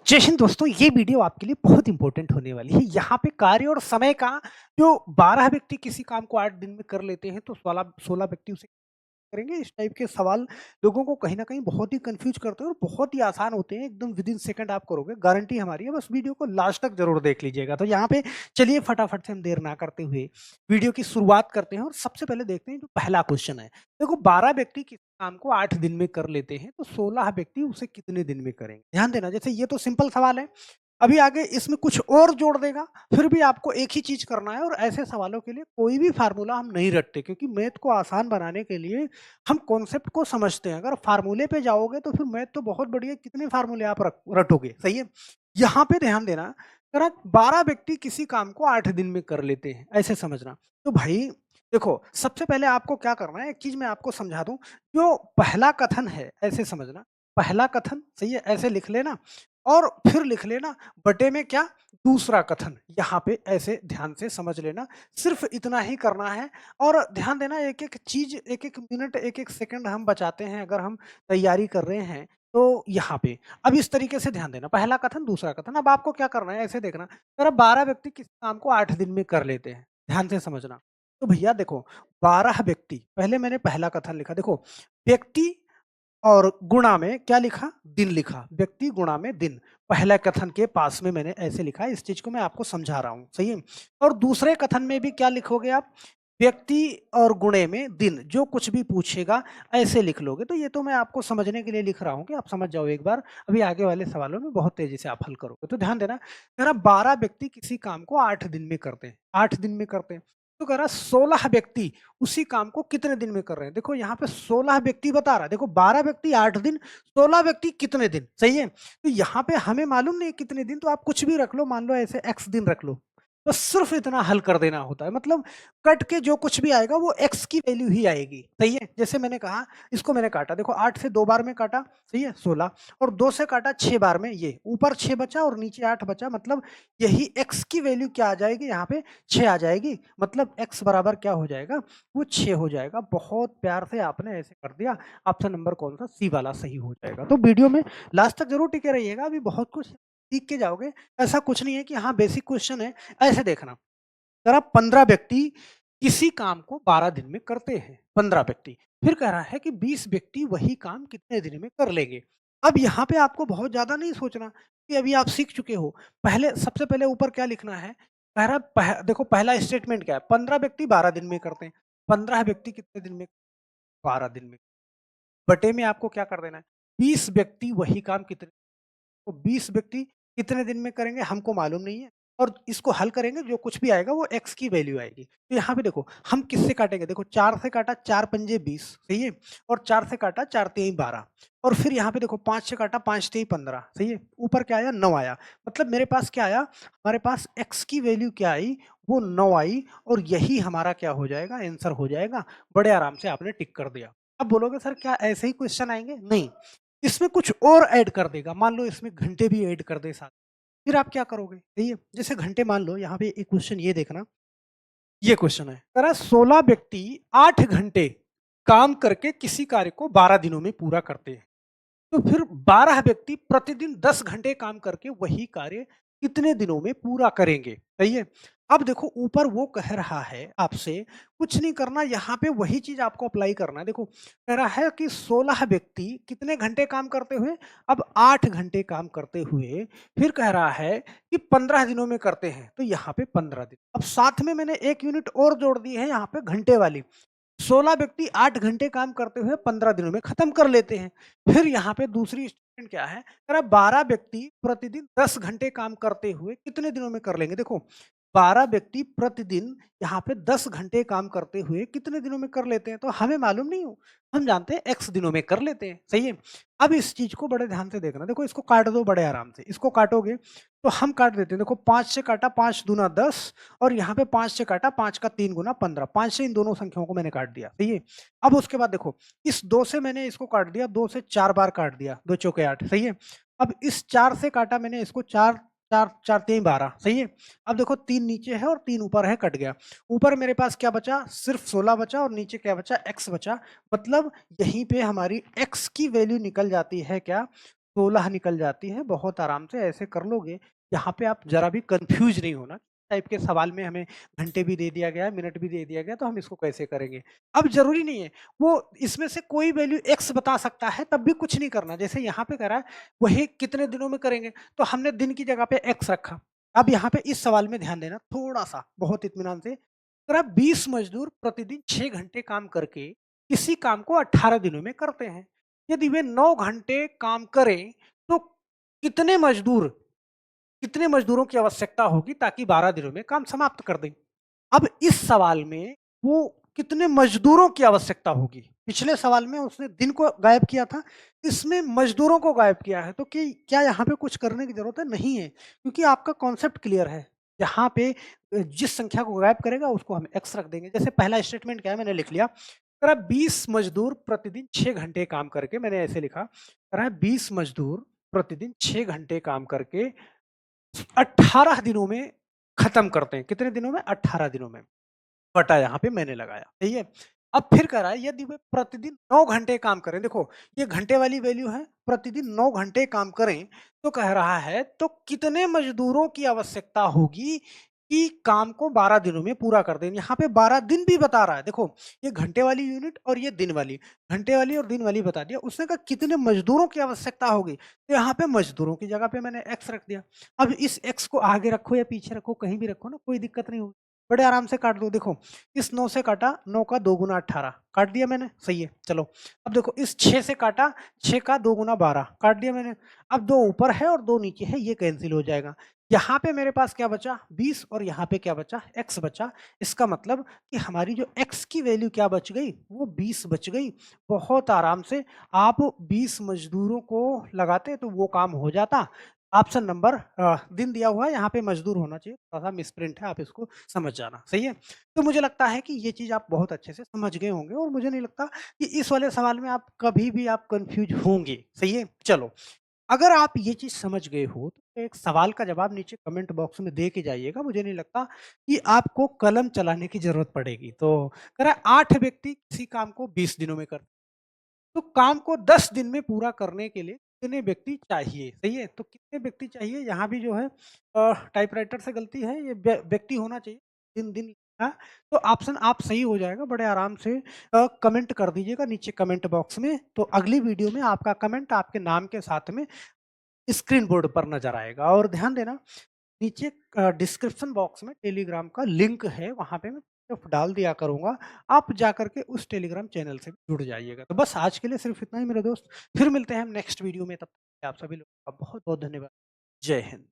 जय हिंद दोस्तों, ये वीडियो आपके लिए बहुत इंपॉर्टेंट होने वाली है। यहाँ पे कार्य और समय का जो 12 व्यक्ति किसी काम को 8 दिन में कर लेते हैं, तो 16 व्यक्ति उसे करेंगे। इस टाइप के सवाल लोगों को कहीं न कहीं बहुत ही कन्फ्यूज़ करते हैं और बहुत ही आसान होते हैं, एकदम विदिन सेकंड आप करोगे, गारंटी हमारी है। बस वीडियो को लास्ट तक ज़रूर देख लीजिएगा। तो यहाँ पे चलिए फटाफट से हम देर ना करते हुए वीडियो की शुरुआत करते हैं और सबसे पहले देखते हैं जो पहला क्वेश्चन है। देखो 12 व्यक्ति किसी काम को 8 दिन में कर लेते हैं, तो 16 व्यक्ति उसे कितने दिन में करेंगे? ध्यान देना, जैसे ये तो सिंपल सवाल है। अभी आगे इसमें कुछ और जोड़ देगा, फिर भी आपको एक ही चीज़ करना है और ऐसे सवालों के लिए कोई भी फ़ॉर्मूला हम नहीं रटते, क्योंकि मैथ को आसान बनाने के लिए हम कॉन्सेप्ट को समझते हैं। अगर फ़ॉर्मूले पे जाओगे तो फिर मैथ तो बहुत बढ़िया, कितने फ़ॉर्मूले आप रटोगे, सही है? यहाँ पे ध्यान देना, अगर 12 व्यक्ति किसी काम को 8 दिन में कर लेते हैं, ऐसे समझना। तो भाई देखो, सबसे पहले आपको क्या करना है, एक चीज़ मैं आपको समझा दूँ, जो पहला कथन है ऐसे समझना, पहला कथन सही है, ऐसे लिख लेना और फिर लिख लेना बटे में क्या, दूसरा कथन। यहाँ पे ऐसे ध्यान से समझ लेना, सिर्फ़ इतना ही करना है। और ध्यान देना, एक-एक चीज़, एक-एक मिनट, एक-एक सेकंड हम बचाते हैं अगर हम तैयारी कर रहे हैं, तो यहाँ पे। अब इस तरीके से ध्यान देना, पहला कथन, दूसरा कथन। अब आपको क्या करना है, ऐसे देखना, अगर 12 व्यक्ति किसी काम को 8 दिन में कर लेते हैं, ध्यान से समझना। तो भैया देखो, 12 व्यक्ति, पहले मैंने पहला कथन लिखा, देखो व्यक्ति और गुणा में क्या लिखा? दिन लिखा। व्यक्ति गुणा में दिन। पहला कथन के पास में मैंने ऐसे लिखा है, इस चीज़ को मैं आपको समझा रहा हूँ, सही है? और दूसरे कथन में भी क्या लिखोगे आप? व्यक्ति और गुणे में दिन, जो कुछ भी पूछेगा ऐसे लिख लोगे। तो ये तो मैं आपको समझने के लिए लिख रहा हूँ कि आप समझ जाओ एक बार, अभी आगे वाले सवालों में बहुत तेज़ी से आप हल करोगे। तो ध्यान देना, कह रहा 12 व्यक्ति किसी काम को 8 दिन में करते हैं, 8 दिन में करते हैं। तो कह रहा 16 व्यक्ति उसी काम को कितने दिन में कर रहे हैं? देखो यहाँ पे 16 व्यक्ति बता रहा है, देखो 12 व्यक्ति 8 दिन, 16 व्यक्ति कितने दिन, सही है? तो यहाँ पे हमें मालूम नहीं है कितने दिन, तो आप कुछ भी रख लो, मान लो ऐसे x दिन रख लो। बस सिर्फ इतना हल कर देना होता है, मतलब कट के जो कुछ भी आएगा वो x की वैल्यू ही आएगी, सही है? जैसे मैंने कहा, इसको मैंने काटा, देखो 8 से 2 बार में काटा, सही है? 16, और 2 से काटा 6 बार में, ये ऊपर 6 बचा और नीचे 8 बचा, मतलब यही x की वैल्यू क्या आ जाएगी, यहाँ पे 6 आ जाएगी, मतलब x बराबर क्या हो जाएगा, वो 6 हो जाएगा। बहुत प्यार से आपने ऐसे कर दिया, ऑप्शन नंबर कौन सा, सी वाला सही हो जाएगा। तो वीडियो में लास्ट तक जरूर टिके रहिएगा, अभी बहुत कुछ सीख के जाओगे। ऐसा कुछ नहीं है कि हाँ बेसिक क्वेश्चन है, ऐसे देखना। जरा 15 व्यक्ति किसी काम को 12 दिन में करते हैं, 15 व्यक्ति। फिर कह रहा है कि 20 व्यक्ति वही काम कितने दिन में कर लेंगे। अब यहाँ पे आपको बहुत ज़्यादा नहीं सोचना, कि अभी आप सीख चुके हो। पहले, सबसे पहले ऊपर क्या लिखना है, कह रहा देखो पहला स्टेटमेंट क्या है, 15 व्यक्ति 12 दिन में करते हैं। 15 व्यक्ति कितने दिन में, 12 दिन में। बटे में आपको क्या कर देना है, 20 व्यक्ति वही काम कितने, तो 20 व्यक्ति कितने दिन में करेंगे हमको मालूम नहीं है, और इसको हल करेंगे, जो कुछ भी आएगा वो x की वैल्यू आएगी। तो यहाँ पे देखो हम किससे काटेंगे, देखो 4 से काटा, 4 पंजे 20, सही है? और 4 से काटा, 4 तिहाई 12, और फिर यहाँ पे देखो 5 से काटा, 5 तिहाई 15, सही है? ऊपर क्या आया, 9 आया। मतलब मेरे पास क्या आया, हमारे पास x की वैल्यू क्या आई, वो 9 आई, और यही हमारा क्या हो जाएगा, आंसर हो जाएगा। बड़े आराम से आपने टिक कर दिया। अब बोलोगे सर क्या ऐसे ही क्वेश्चन आएंगे? नहीं, इसमें कुछ और ऐड कर देगा, मान लो इसमें घंटे भी ऐड कर दे साथ, फिर आप क्या करोगे, सही है? जैसे घंटे, मान लो यहाँ पे एक क्वेश्चन ये देखना, ये क्वेश्चन है, कह रहा 16 व्यक्ति 8 घंटे काम करके किसी कार्य को 12 दिनों में पूरा करते हैं, तो फिर 12 व्यक्ति प्रतिदिन 10 घंटे काम करके वही कार्य कितने दिनों में पूरा करेंगे, सही है? अब देखो ऊपर वो कह रहा है आपसे, कुछ नहीं करना, यहाँ पे वही चीज आपको अप्लाई करना है। देखो कह रहा है कि 16 व्यक्ति कितने घंटे काम करते हुए, अब 8 घंटे काम करते हुए, फिर कह रहा है कि 15 दिनों में करते हैं, तो यहाँ पे 15 दिन। अब साथ में मैंने 1 यूनिट और जोड़ दी है यहाँ पे घंटे वाली, 16 व्यक्ति 8 घंटे काम करते हुए 15 दिनों में खत्म कर लेते हैं। फिर यहाँ पे दूसरी स्टेटमेंट क्या है, कह रहा 12 व्यक्ति प्रतिदिन 10 घंटे काम करते हुए कितने दिनों में कर लेंगे। देखो 12 व्यक्ति प्रतिदिन यहाँ पे 10 घंटे काम करते हुए कितने दिनों में कर लेते हैं, तो हमें मालूम नहीं हो, हम जानते हैं x दिनों में कर लेते हैं, सही है? अब इस चीज को बड़े ध्यान से देखना, देखो इसको काट दो बड़े आराम से, इसको काटोगे तो हम काट देते हैं। देखो 5 से काटा, 5 दूना 10, और यहाँ पे 5 से काटा, 5 का 3 गुना 15, 5 से इन दोनों संख्याओं को मैंने काट दिया, सही है? अब उसके बाद देखो इस 2 से मैंने इसको काट दिया, 2 से 4 बार काट दिया, 2 चौके 8, सही है? अब इस 4 से काटा मैंने इसको, 4 4 4 3 12, सही है? अब देखो 3 नीचे है और 3 ऊपर है, कट गया। ऊपर मेरे पास क्या बचा, सिर्फ 16 बचा, और नीचे क्या बचा, x बचा। मतलब यहीं पे हमारी x की वैल्यू निकल जाती है क्या, 16 निकल जाती है बहुत आराम से, ऐसे कर लोगे। यहाँ पे आप ज़रा भी कन्फ्यूज़ नहीं होना, टाइप के सवाल में हमें घंटे भी दे दिया गया है, मिनट भी दे दिया गया है, तो हम इसको कैसे करेंगे? अब ज़रूरी नहीं है, वो इसमें से कोई वैल्यू एक्स बता सकता है, तब भी कुछ नहीं करना। जैसे यहाँ पे कह रहा है, वही कितने दिनों में करेंगे? तो हमने दिन की जगह पे एक्स रखा। अब यहाँ पे इस सवाल में ध्यान देना थोड़ा-सा, बहुत इत्मीनान से। कह रहा है 20 मज़दूर प्रतिदिन 6 घंटे काम करके किसी काम को 18 दिनों में करते हैं। यदि वे 9 घंटे काम करें, तो कितने मज़दूर कितने मज़दूरों की आवश्यकता होगी ताकि 12 दिनों में काम समाप्त कर दें? अब इस सवाल में वो कितने मज़दूरों की आवश्यकता होगी? पिछले सवाल में उसने दिन को गायब किया था, इसमें मज़दूरों को गायब किया है, तो कि क्या यहाँ पे कुछ करने की ज़रूरत है? नहीं है, क्योंकि आपका कॉन्सेप्ट क्लियर है। यहाँ पे जिस संख्या को गायब करेगा उसको हम एक्स रख देंगे। जैसे पहला स्टेटमेंट क्या है मैंने लिख लिया, कह रहा है 20 मज़दूर प्रतिदिन 6 घंटे काम करके, मैंने ऐसे लिखा, कह रहा है 20 मज़दूर प्रतिदिन 6 घंटे काम करके 18 दिनों में खत्म करते हैं। कितने दिनों में? 18 दिनों में। बटा यहाँ पे मैंने लगाया, सही है? अब फिर कह रहा है यदि वे प्रतिदिन 9 घंटे काम करें, देखो ये घंटे वाली वैल्यू है, प्रतिदिन 9 घंटे काम करें, तो कह रहा है तो कितने मज़दूरों की आवश्यकता होगी कि काम को 12 दिनों में पूरा कर दें। यहाँ पे 12 दिन भी बता रहा है, देखो ये घंटे वाली यूनिट और ये दिन वाली, घंटे वाली और दिन वाली बता दिया। उसने कहा कितने मज़दूरों की आवश्यकता होगी, तो यहाँ पे मज़दूरों की जगह पे मैंने एक्स रख दिया। अब इस एक्स को आगे रखो या पीछे रखो, कहीं भी रखो ना, कोई दिक्कत नहीं होगी। बड़े आराम से काट दो, देखो इस 9 से काटा, 9 का 2 गुना 18 काट दिया मैंने, सही है। चलो अब देखो इस 6 से काटा, 6 का 2 गुना 12 काट दिया मैंने। अब 2 ऊपर है और 2 नीचे है, ये कैंसिल हो जाएगा। यहाँ पे मेरे पास क्या बचा? 20, और यहाँ पे क्या बचा? x बचा। इसका मतलब कि हमारी जो x की वैल्यू क्या बच गई? वो 20 बच गई। बहुत आराम से आप 20 मज़दूरों को लगाते तो वो काम हो जाता। ऑप्शन नंबर दिन दिया हुआ है, यहाँ पे मज़दूर होना चाहिए, थोड़ा-सा मिसप्रिंट है, आप इसको समझ जाना, सही है? तो मुझे लगता है कि ये चीज़ आप बहुत अच्छे से समझ गए होंगे, और मुझे नहीं लगता कि इस वाले सवाल में आप कभी भी आप कन्फ्यूज़ होंगे, सही है? चलो, अगर आप ये चीज़ समझ गए हो, तो एक सवाल का जवाब नीचे कमेंट बॉक्स में दे के जाइएगा। मुझे नहीं लगता कि आपको कलम चलाने की ज़रूरत पड़ेगी। तो कह रहा है 8 व्यक्ति किसी काम को 20 दिनों में करते हैं। तो काम को 10 दिन में पूरा करने के लिए कितने व्यक्ति चाहिए? सही है? तो कितने व्यक्ति चाहिए? यहाँ भी जो है टाइपराइटर से गलती है, ये व्यक्ति होना चाहिए। दिन लिखा, तो ऑप्शन आप सही हो जाएगा। बड़े आराम से कमेंट कर दीजिएगा नीचे कमेंट बॉक्स में। तो अगली वीडियो में आपका कमेंट आपके नाम के साथ में स्क्रीन बोर्ड पर नज़र आएगा। और ध्यान देना, नीचे डिस्क्रिप्शन बॉक्स में टेलीग्राम का लिंक है, वहाँ पे मैं पीडीएफ डाल दिया करूँगा। आप जाकर के उस टेलीग्राम चैनल से भी जुड़ जाइएगा। तो बस आज के लिए सिर्फ़ इतना ही मेरे दोस्त। फिर मिलते हैं हम नेक्स्ट वीडियो में, तब तक के लिए आप सभी लोगों का बहुत-बहुत धन्यवाद। जय हिंद।